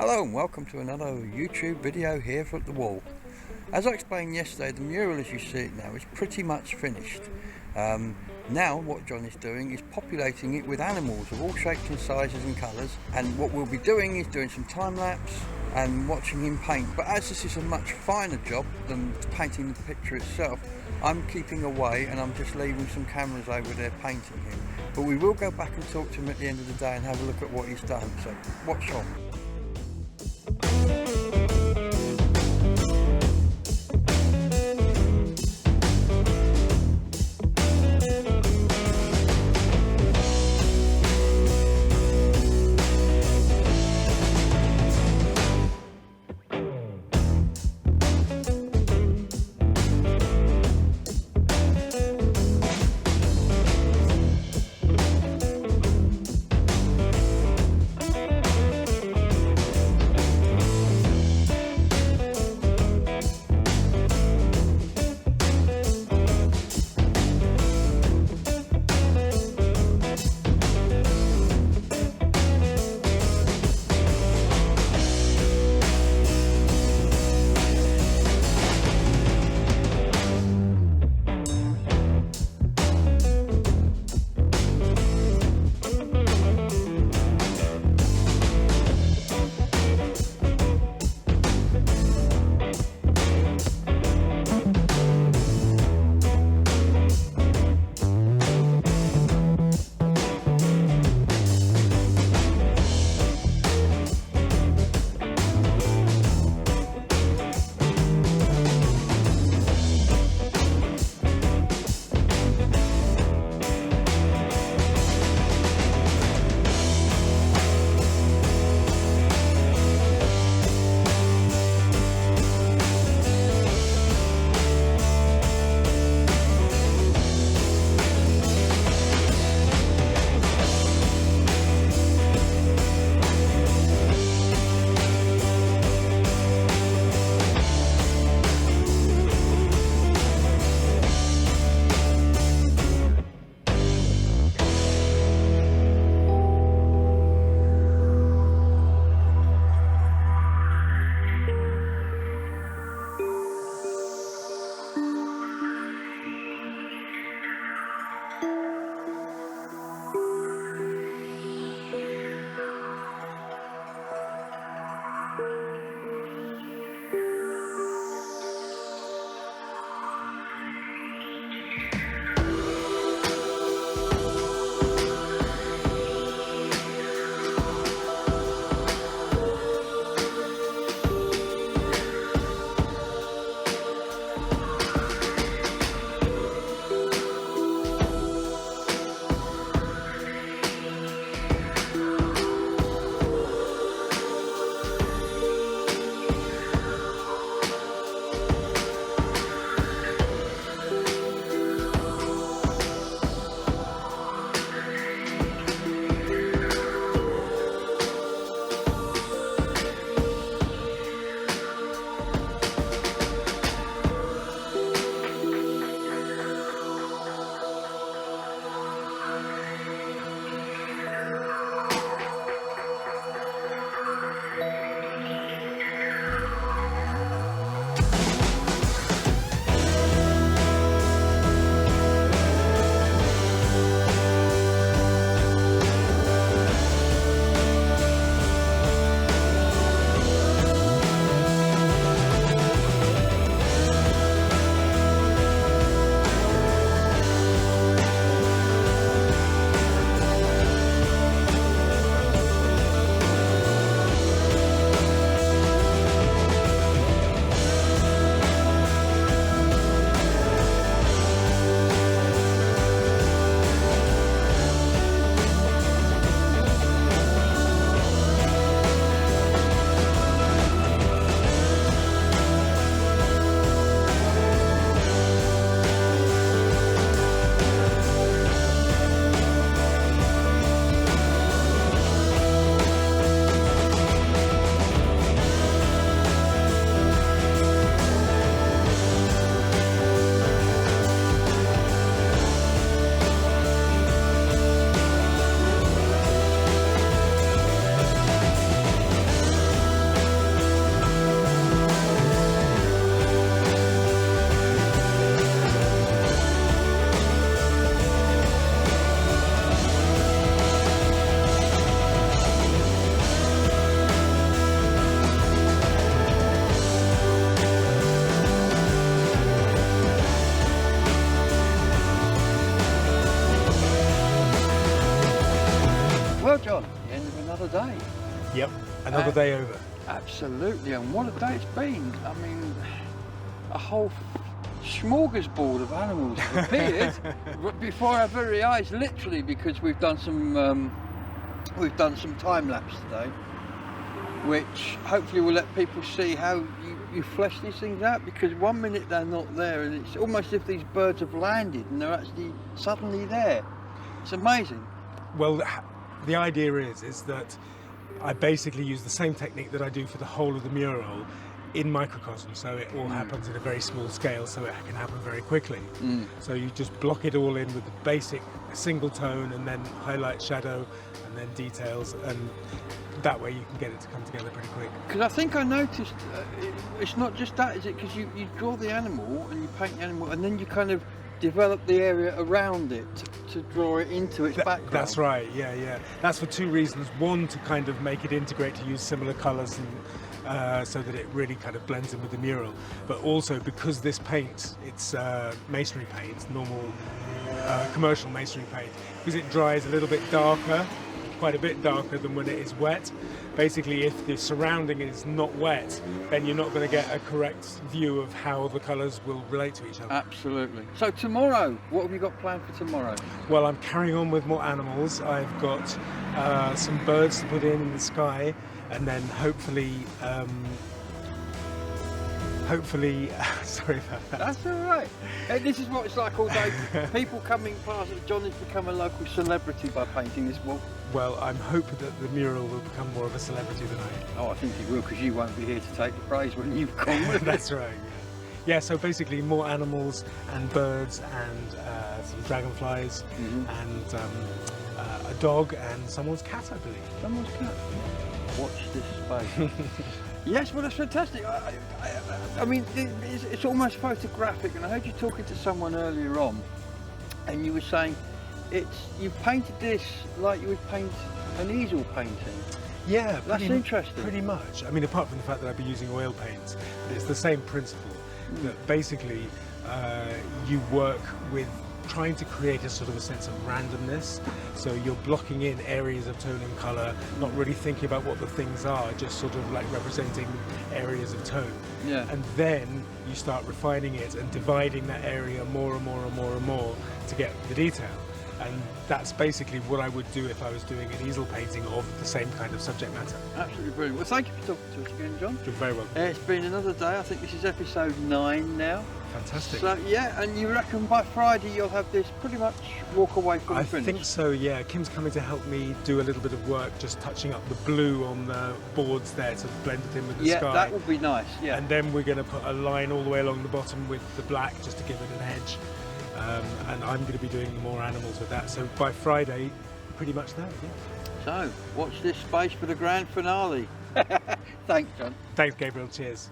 Hello and welcome to another YouTube video here at the wall. As I explained yesterday, the mural as you see it now is pretty much finished. Now what John is doing is populating it with animals of all shapes and sizes and colours, and what we'll be doing is doing some time-lapse and watching him paint. But as this is a much finer job than painting the picture itself, I'm keeping away and I'm just leaving some cameras over there painting him. But we will go back and talk to him at the end of the day and have a look at what he's done, so watch on. another day. Yep, another day over. Absolutely, and what a day it's been. I mean, a whole smorgasbord of animals have appeared before our very eyes, literally, because we've done some time lapse today, which hopefully will let people see how you flesh these things out, because 1 minute they're not there and it's almost as if these birds have landed and they're actually suddenly there. It's amazing. Well, the idea is that I basically use the same technique that I do for the whole of the mural in microcosm, so it all happens at a very small scale, so it can happen very quickly. So you just block it all in with the basic single tone, and then highlight, shadow, and then details, and that way you can get it to come together pretty quick. Because I think I noticed it's not just that, is it? Because you draw the animal and you paint the animal, and then you kind of develop the area around it to draw it into its background. That's right, yeah. That's for two reasons. One, to kind of make it integrate, to use similar colours, and so that it really kind of blends in with the mural. But also because this paint, it's masonry paint, normal commercial masonry paint, because it dries a little bit darker, quite a bit darker than when it is wet. Basically, if the surrounding is not wet, then you're not going to get a correct view of how the colours will relate to each other. Absolutely. So tomorrow, what have you got planned for tomorrow? Well, I'm carrying on with more animals. I've got some birds to put in the sky, and then hopefully, sorry about that. That's all right. This is what it's like all day. People coming past. John has become a local celebrity by painting this wall. Well, I'm hoping that the mural will become more of a celebrity than I am. Oh, I think he will, because you won't be here to take the praise when you've gone with it. That's right. Yeah, so basically more animals and birds and some dragonflies and a dog and someone's cat, I believe. Someone's cat. Watch this space. Yes, well, that's fantastic. I mean, it's almost photographic, and I heard you talking to someone earlier on, and you were saying you've painted this like you would paint an easel painting. Yeah, that's interesting. Pretty much. I mean, apart from the fact that I'd be using oil paints, it's the same principle. That basically you work with trying to create a sort of a sense of randomness. So you're blocking in areas of tone and colour, not really thinking about what the things are, just sort of like representing areas of tone. Yeah. And then you start refining it and dividing that area more and more and more and more to get the detail. And that's basically what I would do if I was doing an easel painting of the same kind of subject matter. Absolutely brilliant. Well, thank you for talking to us again, John. You're very welcome. It's been another day. I think this is episode 9 now. Fantastic. So yeah, and you reckon by Friday you'll have this pretty much walk away from I finished? think so, yeah. Kim's coming to help me do a little bit of work, just touching up the blue on the boards there to blend it in with the sky. Yeah, that would be nice, yeah. And then we're going to put a line all the way along the bottom with the black, just to give it an edge. And I'm going to be doing more animals with that. So by Friday, pretty much there, yeah. So, watch this space for the grand finale. Thanks, John. Thanks, Gabriel. Cheers.